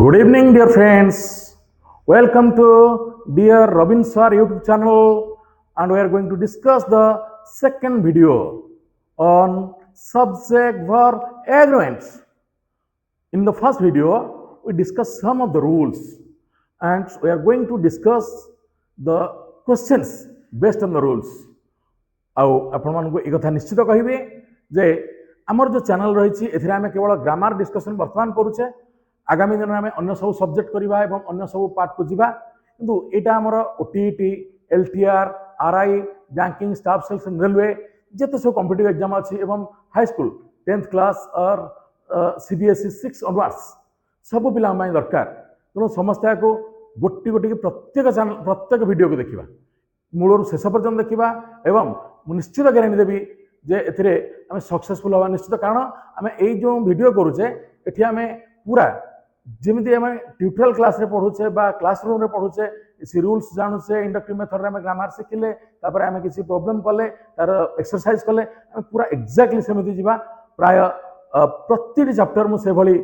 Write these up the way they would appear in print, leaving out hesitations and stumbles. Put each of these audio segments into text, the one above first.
Good evening, dear friends. Welcome to dear Robin Sir YouTube channel, and we are going to discuss the second video on subject verb agreements. In the first video, we discussed some of the rules, and we are going to discuss the questions based on the rules. आपको एक कथा निश्चित कहि जे आमर जो channel रही एथिरे केवल ग्रामर डिस्कशन वर्तमान करुचे आगामी दिन में अन्य सब सब्जेक्ट करवा एवं अन्य सब पार्ट को जीवा किंतु एटा हमर OTT LTR RI banking staff selection railway जेते सब कॉम्पिटिटिव एग्जाम अछि एवं हाई स्कूल 10th क्लास और सीबीएसई 6 ऑनवर्ड्स सब पिला माय दरकार तेणु समस्या को गोटी गोटी प्रत्येक चैनल प्रत्येक वीडियो को देखिबा मूलर शेष पर्यंत देखिबा एवं निश्चित गारंटी देवी जे एथिरे आमे सक्सेसफुल हवा निश्चित कारण आमे एई जो वीडियो करूचे एठी आमे पूरा जमी आम ट्यूटोरियल क्लास रे पढ़ुचे बा क्लासरूम रे पढ़ुचे सी रूल्स जानूचे इंडक्टिव मेथड रे आम ग्रामर शिखिले तापर आम किसी प्रॉब्लम कले तार एक्सरसाइज कले आम पूरा एक्जाक्टली सेमती जीवा प्राय प्रति चैप्टर मु से भली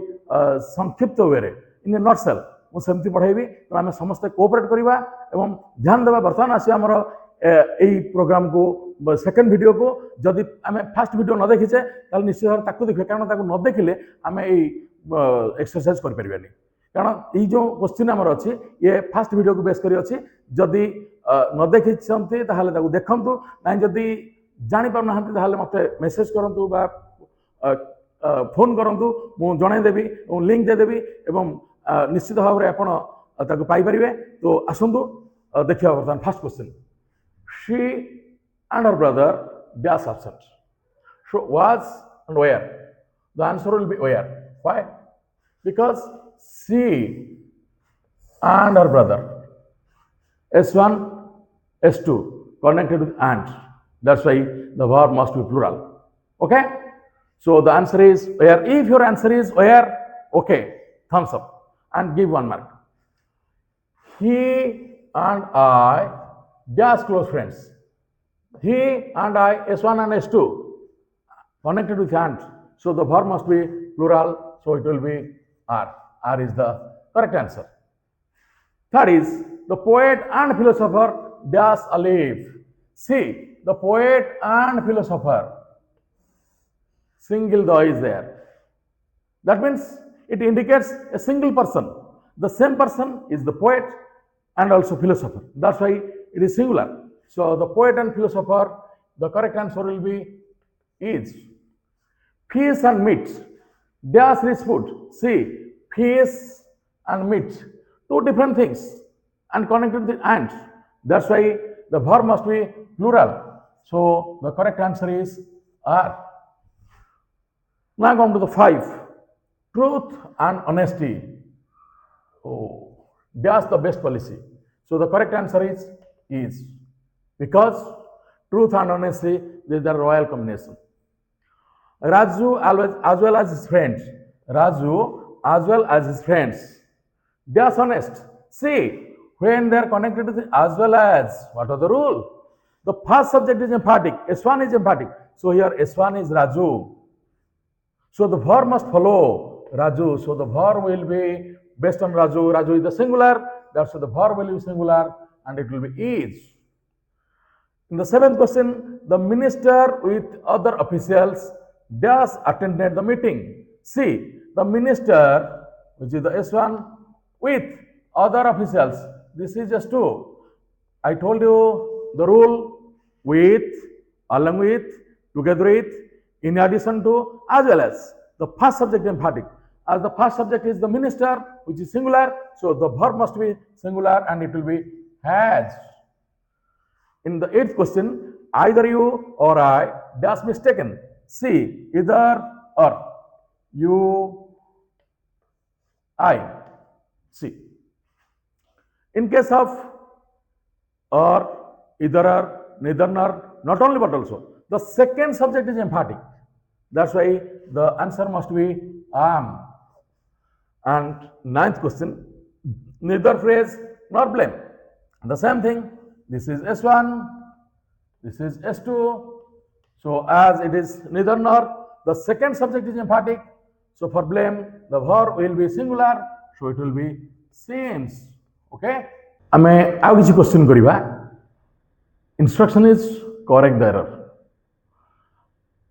संक्षिप्त वे रे इन ए नटसेल मु सेमती पढ़ाइबी तो आम समस्त कोऑपरेट करबा एवं ध्यान देबा बर्तमान आसी हमर एई प्रोग्राम को सेकंड वीडियो को जदि आम फर्स्ट वीडियो न देखिचे ताल निश्चित भाव ताकू देखिबे कारण ताकू न देखिले आम एई एक्सरसाइज कर परिबानी कारण ये जो क्वेश्चन आमर अच्छी ये फास्ट वीडियो को बेस करी अच्छी जदि न देखी ताकू देखंतु ना जदि जानि पार नाहंती ताहले मते मेसेज करंतु बा फोन करंतु मु जणाई देबी और लिंक दे देबी एवं निश्चित भाव रे आपण ताकू पाई परिबे तो आसंतु देखिया बर्तमान first question she and her brother dash absent so was and where the answer will be where. Why? Because she and her brother S1 S2 connected with and, that's why the verb must be plural. Okay, so the answer is where. If your answer is where, okay, thumbs up and give 1 mark. He and I dash close friends. He and I S1 and S2 connected with and, so the verb must be plural, so it will be R. R is the correct answer. Third is the poet and philosopher dash alive. See, the poet and philosopher, single the is there. That means it indicates a single person. The same person is the poet and also philosopher. That's why it is singular. So the poet and philosopher, the correct answer will be is fish and meat. Dash rich food. See, fish and meat, two different things and connected with and. That's why the verb must be plural. So the correct answer is R. Now come to the 5. Truth and honesty. Oh, dash the best policy. So the correct answer is because truth and honesty is the royal combination. Raju as well as his friends. Raju as well as his friends. They are honest. See, when they are connected with as well as, what are the rule? The first subject is emphatic. S1 is emphatic. So here S1 is Raju. So the verb must follow Raju. So the verb will be based on Raju. Raju is the singular. That's why the verb will be singular and it will be is. In the 7th question, the minister with other officials dash attended the meeting. See, the minister, which is the S1, with other officials. This is just 2. I told you the rule with, along with, together with, in addition to, as well as. The first subject emphatic. As the first subject is the minister, which is singular, so the verb must be singular and it will be has. In the 8th question, either you or I dash mistaken. See, either or, you, I. See, in case of or, either or, neither nor, not only but also, the second subject is emphatic. That's why the answer must be am. And 9th question, neither praise nor blame. The same thing, this is S1, this is S2. So as it is neither nor, the second subject is emphatic. So for blame, the verb will be singular So it will be since. Okay? ଆମେ ଆଉ କିଛି question କରିବା. Instruction is correct the error.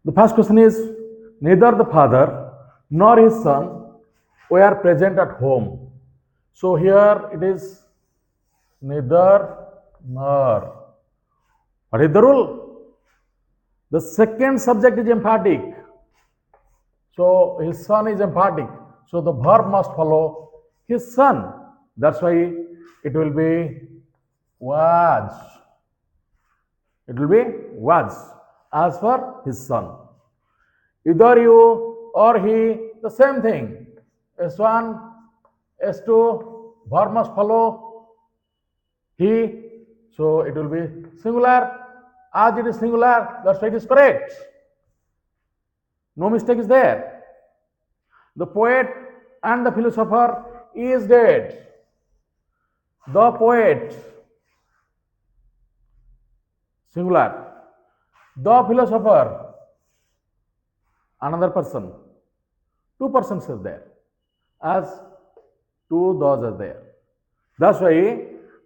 The first question is neither the father nor his son were present at home. So here it is neither nor. What is the rule? The second subject is emphatic. So his son is emphatic. So the verb must follow his son. That's why it will be was. It will be was as for his son. Either you or he, the same thing. S1, S2, verb must follow he. So it will be singular. As it is singular, that's why it is correct. No mistake is there. The poet and the philosopher is dead. The poet, singular. The philosopher, another person. Two persons are there. As two those are there. That's why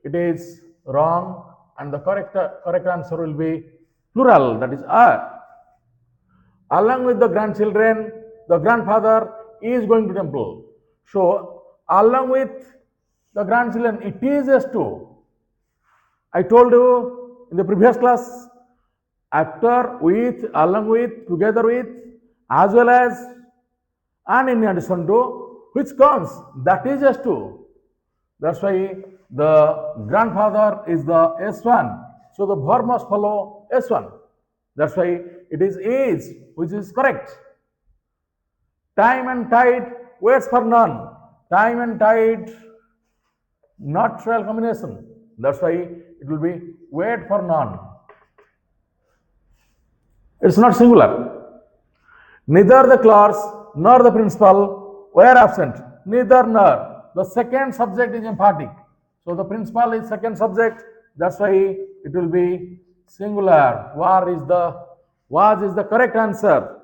it is wrong, and the correct answer will be plural, that is are. Along with the grandchildren, the grandfather is going to temple. So, along with the grandchildren, it is S2. I told you in the previous class, after, with, along with, together with, as well as, and in addition to, which comes, that is S2. That's why the grandfather is the S1. So, the verb must follow S1. That's why it is, which is correct. Time and tide waits for none. Time and tide, not trial combination. That's why it will be wait for none. It's not singular. Neither the class nor the principal were absent. Neither nor. The second subject is emphatic. So the principal is second subject. That's why it will be singular. Was is the correct answer.